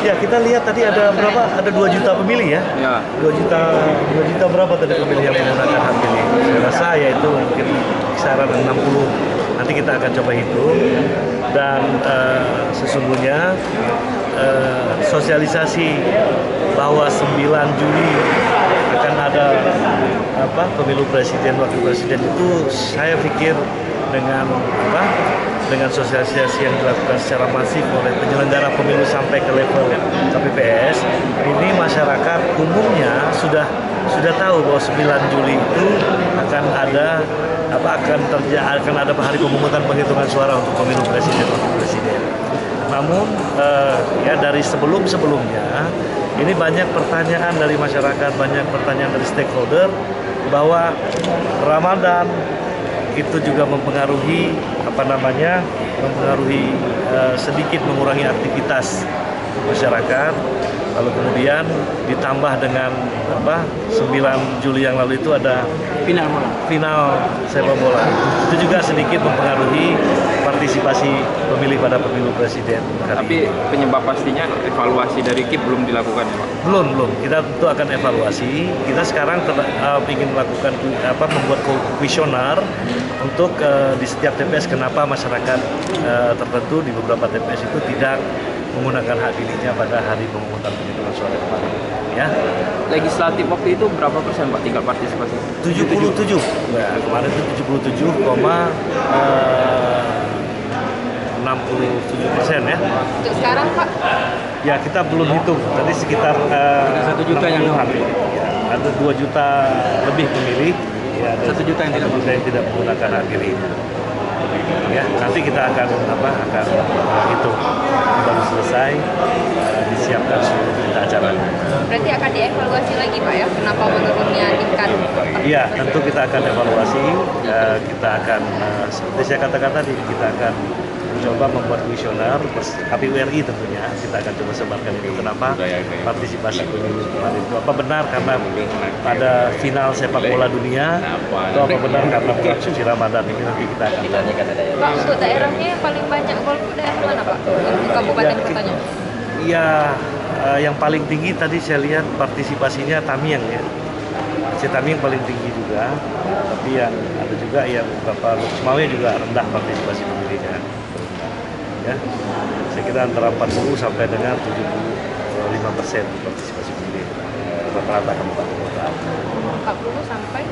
Ya, kita lihat tadi ada berapa? Ada 2 juta pemilih ya? Ya. 2 juta berapa tadi pemilih yang menggunakan hak pilih? Saya rasa ya itu mungkin kisaran 60. Nanti kita akan coba hitung. Dan sesungguhnya sosialisasi bahwa 9 Juli akan ada pemilu presiden, wakil presiden itu saya pikir dengan sosialisasi yang dilakukan secara masif oleh penyelenggara pemilu sampai ke level KPPS, ini masyarakat umumnya sudah tahu bahwa 9 Juli itu akan ada hari pemungutan penghitungan suara untuk pemilu presiden wakil presiden. Namun ya dari sebelumnya ini banyak pertanyaan dari masyarakat, banyak pertanyaan dari stakeholder bahwa Ramadan itu juga mempengaruhi sedikit mengurangi aktivitas masyarakat. Lalu kemudian ditambah dengan 9 Juli yang lalu itu ada final sepak bola. Itu juga sedikit mempengaruhi partisipasi pemilih pada pemilu presiden. Tapi penyebab pastinya evaluasi dari KIP belum dilakukan ya Pak? Belum. Kita tentu akan evaluasi. Kita sekarang ingin melakukan membuat kuesioner untuk di setiap TPS kenapa masyarakat tertentu di beberapa TPS itu tidak menggunakan hak pilihnya pada hari pemungutan penghitungan suara kemarin. Ya. Legislatif waktu itu berapa persen Pak tingkat partisipasi? 77. Nah, kemarin itu 67,67% ya. Untuk sekarang Pak? Ya kita belum hitung. Tadi sekitar 1 juta yang ya, ada 2 juta lebih pemilih. Ya, 1 juta yang tidak menggunakan hak pilih. Ya, nanti kita akan hitung. Baru selesai disiapkan seluruh berita acara. Berarti akan dievaluasi lagi Pak ya, kenapa menurunnya tingkat? Iya, tentu kita akan evaluasi. Kita akan seperti saya katakan tadi, kita akan mencoba membuat kuesioner KPU RI tentunya. Kita akan coba sebarkan itu kenapa partisipasi pemilu kemarin itu apa benar karena pada final sepak bola dunia atau apa benar karena bulan suci Ramadan ini nanti kita akan Pak, untuk daerahnya yang paling banyak golput daerah mana Pak? Untuk kabupaten kotanya? Iya, yang paling tinggi tadi saya lihat partisipasinya Tamiang ya. Tamiang paling tinggi juga, tapi yang ada juga yang beberapa Semawe juga rendah partisipasi pemilihnya. Ya, saya kira antara 40 sampai dengan 75% partisipasi pemilih rata-rata kabupaten kota. 40 sampai?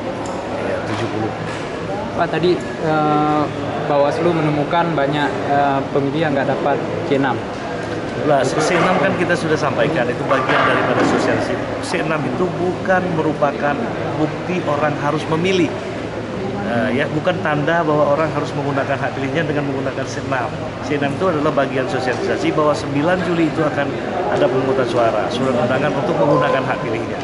Ya, 70. Pak, tadi Bawaslu menemukan banyak pemilih yang nggak dapat C6. C6 kan kita sudah sampaikan, itu bagian daripada sosialisasi. C6 itu bukan merupakan bukti orang harus memilih. Ya, bukan tanda bahwa orang harus menggunakan hak pilihnya dengan menggunakan C6. C6 itu adalah bagian sosialisasi bahwa 9 Juli itu akan ada pemungutan suara, surat undangan untuk menggunakan hak pilihnya.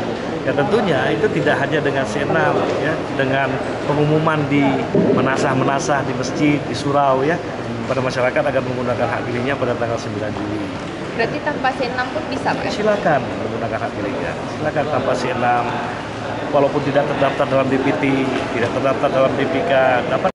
Ya tentunya itu tidak hanya dengan C6 ya, dengan pengumuman di menasah-menasah di masjid, di surau ya, pada masyarakat agar menggunakan hak pilihnya pada tanggal 9 Juli. Berarti tanpa C6 pun bisa Pak? Silakan menggunakan hak pilihnya. Silakan tanpa C6. Walaupun tidak terdaftar dalam DPT, tidak terdaftar dalam DPK, dapat